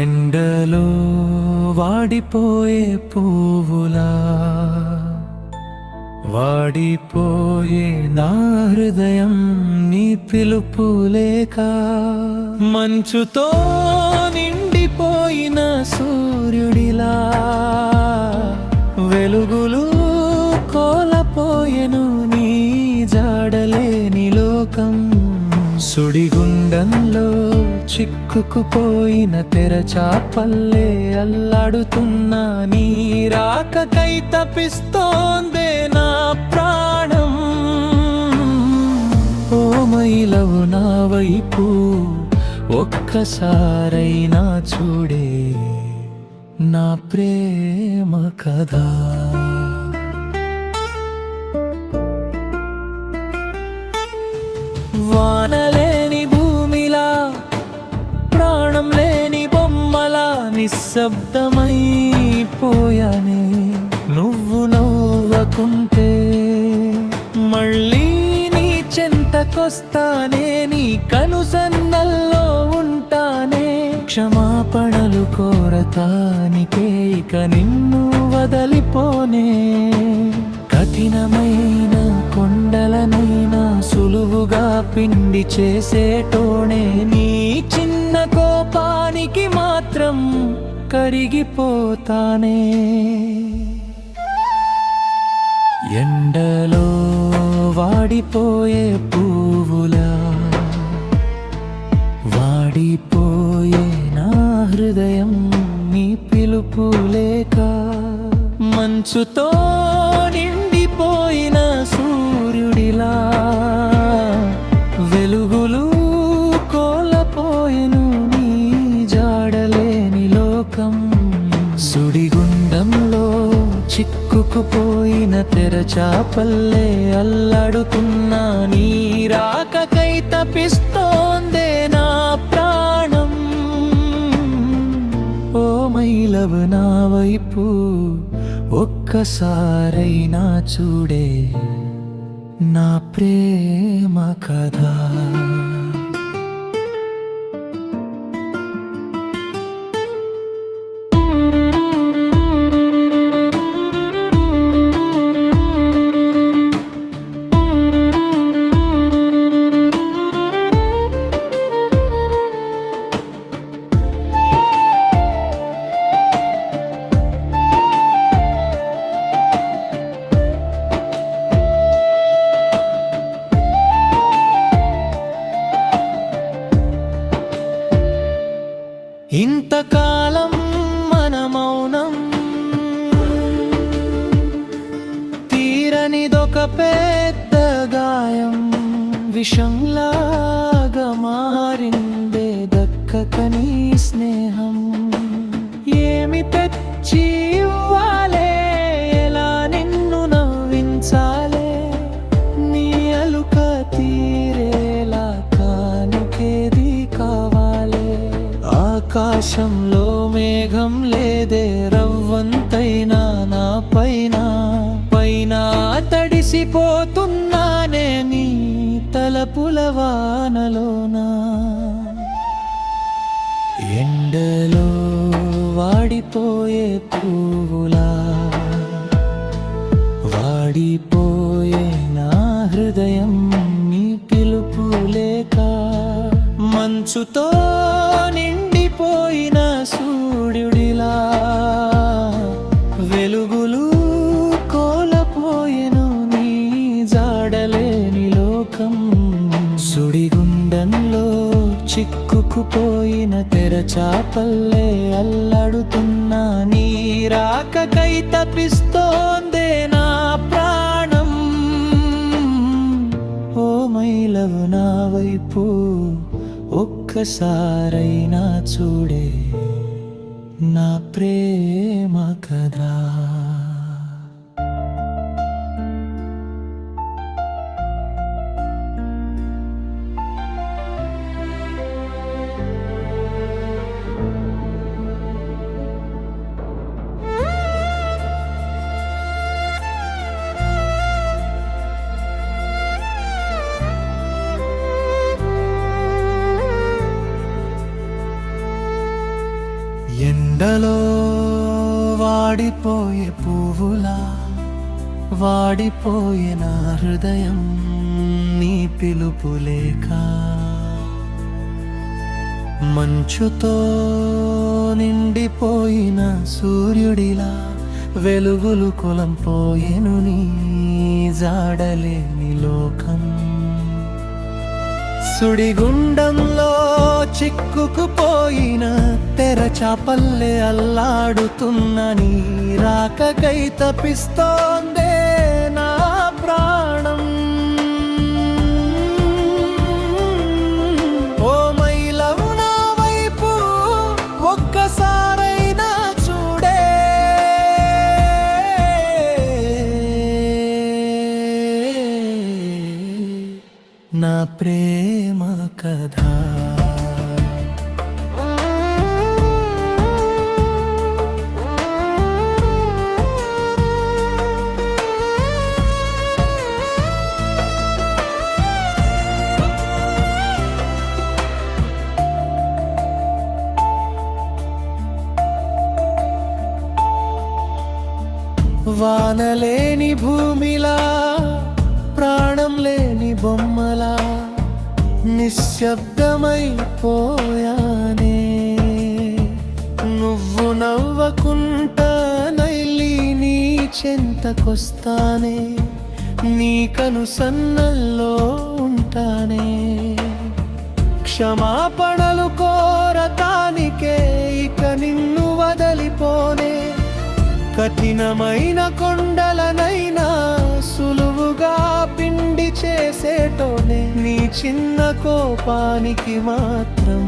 ఎండలో వాడిపోయే పువ్వులా వాడిపోయే నా హృదయం నీ పిలుపు లేక మంచుతో నిండిపోయిన సూర్యుడిలా వెలుగులు కోల్పోయెను నీ జాడలేని లోకం సుడిగుండంలో చిక్కుకుపోయిన తెరచాపల్లే అల్లాడుతున్నా నీ రాకకై తపిస్తోందే నా ప్రాణం. ఓ మైలవు నా వైపు ఒక్కసారైనా చూడే నా ప్రేమ కథ. వానలేని భూమిలా ప్రాణం లేని బొమ్మలా నిశ్శబ్దమైపోయానే నువ్వు నవ్వకుంటే మళ్ళీ నీ చెంతకొస్తానే నీ కనుసన్నల్లో ఉంటానే క్షమాపణలు కోరతానికే ఇక నిన్ను వదలిపోనే కఠినమైన కొండలనైనా సులువుగా పిండి చేసేటోనే నీ చిన్న కోపానికి మాత్రం కరిగిపోతానే. ఎండలో వాడిపోయే పువ్వులా వాడిపోయే నా హృదయం నీ పిలుపు లేక మంచుతో నిండిపోయిన సూర్యుడిలా వెలుగులు కోల్పోయెను నీ జాడలేని లోకం సుడిగుండంలో చిక్కుకుపోయిన తెరచాపల్లే అల్లాడుతున్నా నీ రాకకై తపిస్తోందే నా ప్రాణం. ఓ మైలవు నా వైపు ఒక్కసారైనా చూడే నా ప్రేమ కథ. ఇంతకాలం మన మౌనం తీరనిదొక పెద్ద గాయం విషంలాగా మారిందే దక్కకని స్నేహం. ఏమి తెచ్చి ఇవ్వాలే ఎలా నిన్ను నవ్వించాలే నీ అలుక తీరేలా కానుకేది కావాలే. ఆకాశంలో మేఘం లేదే రవ్వంతైనా నా పైన తడిసిపోతున్నానే నీ తలపుల వానలోనా. ఎండలో వాడిపోయే పువ్వులా వాడిపోయే నా హృదయం నీ పిలుపు లేక మంచుతో నిండిపోయిన సూర్యుడిలా వెలుగులు కోల్పోయెను నీ జాడలేని లోకం సుడిగుండంలో చిక్కుకుపోయిన తెరచాపల్లే అల్లాడుతున్నా నీ రాకకై తపిస్తోందే నా ప్రాణం. ఓ మైలవు నా వైపు ఒక్కసారైనా చూడే నా ప్రేమ కథ. ఎండలో వాడిపోయే పువ్వులా వాడిపోయే నా హృదయం నీ పిలుపు లేక, మంచుతో నిండిపోయిన సూర్యుడిలా వెలుగులు కొలంపోయెను నీ జాడలేని లోకం. సుడిగుండంలో చిక్కుకుపోయిన తెరచాపల్లె అల్లాడుతున్న నీ రాకకై తపిస్తోందే నా ప్రాణం. ఓ మై లవ్ నా వైపు ఒక్కసారైనా చూడే, నా ప్రేమ కథ. వానలేని భూమిలా ప్రాణం లేని బొమ్మలా నిశ్శబ్దమైపోయానే. నువ్వు నవ్వకుంటా నైలి నీ చెంతకొస్తానే, నీ కనుసన్నల్లో ఉంటానే. క్షమాపణలు కోరటానికే ఇక నిన్ను వదలిపోనే, కఠినమైన కొండలనైనా సులువుగా పిండి చేసేటోనే. నీ చిన్న కోపానికి మాత్రం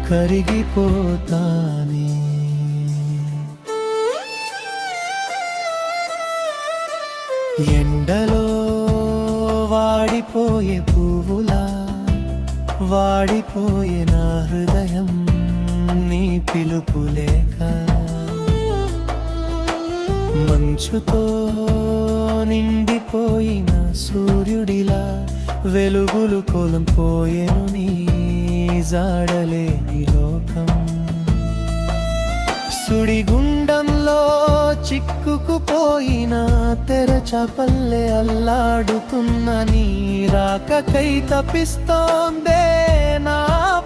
కరిగిపోతానే. ఎండలో వాడిపోయే పువ్వులా వాడిపోయే నా హృదయం నీ పిలుపు లేక, మంచుతో నిండిపోయిన సూర్యుడిలా వెలుగులు కోల్పోయెను నీ జాడలేని లోకం. సుడిగుండంలో చిక్కుకుపోయిన తెరచాపల్లె అల్లాడుతున్న నీ రాకకై తపిస్తోందే నా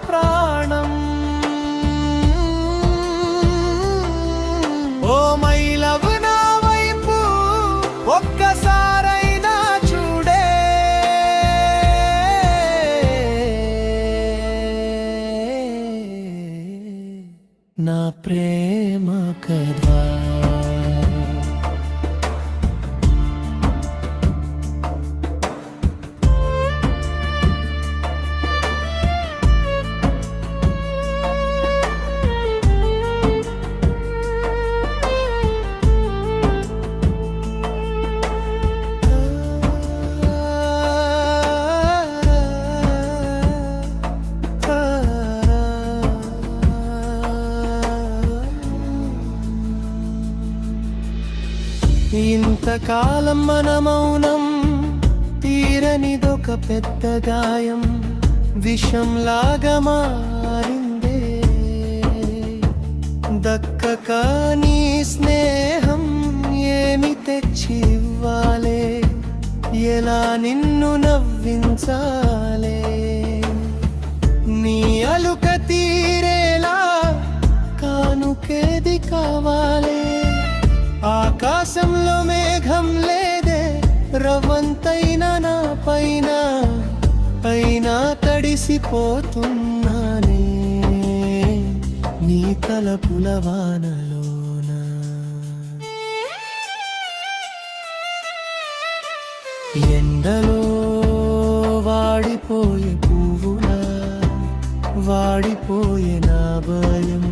ప్రాణం. ఓ మై లవ్ నా వైపు ఒక్కసారైనా చూడే, నా ప్రేమ కథ. ఇంతకాలం మన మౌనం తీరనిదొక పెద్ద గాయం, విషంలాగా మారిందే. దక్కక నీ స్నేహం ఏమి తెచ్చి ఇవ్వాలే, ఎలా నిన్ను నవ్వించాలే. నీ అలుక తీరేలా కానుకేది కావాలే. ఆకాశంలో మేఘం లేదే, రవంతైనా నా పైన పైన తడిసిపోతున్నానే నీ తలపుల వానలోన. ఎండలో వాడిపోయే పువ్వులా వాడిపోయే నా భయం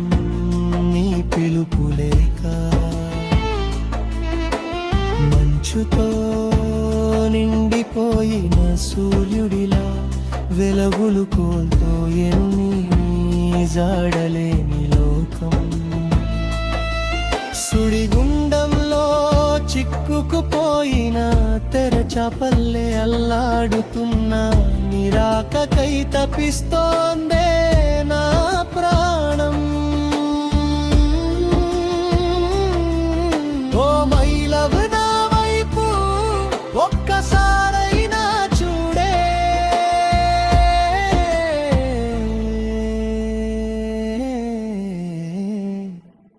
నీ పిలుపు లేక, మంచుతో నిండిపోయిన సూర్యుడిలా వెలుగులు కోల్పోయెను నీ జాడలేని లోకం. సుడిగుండంలో చిక్కుకుపోయిన తెరచాపల్లె అల్లాడుతున్న నిరాకకై తపిస్తోందే నా ప్రాణం.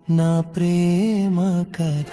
నా ప్రేమ కథ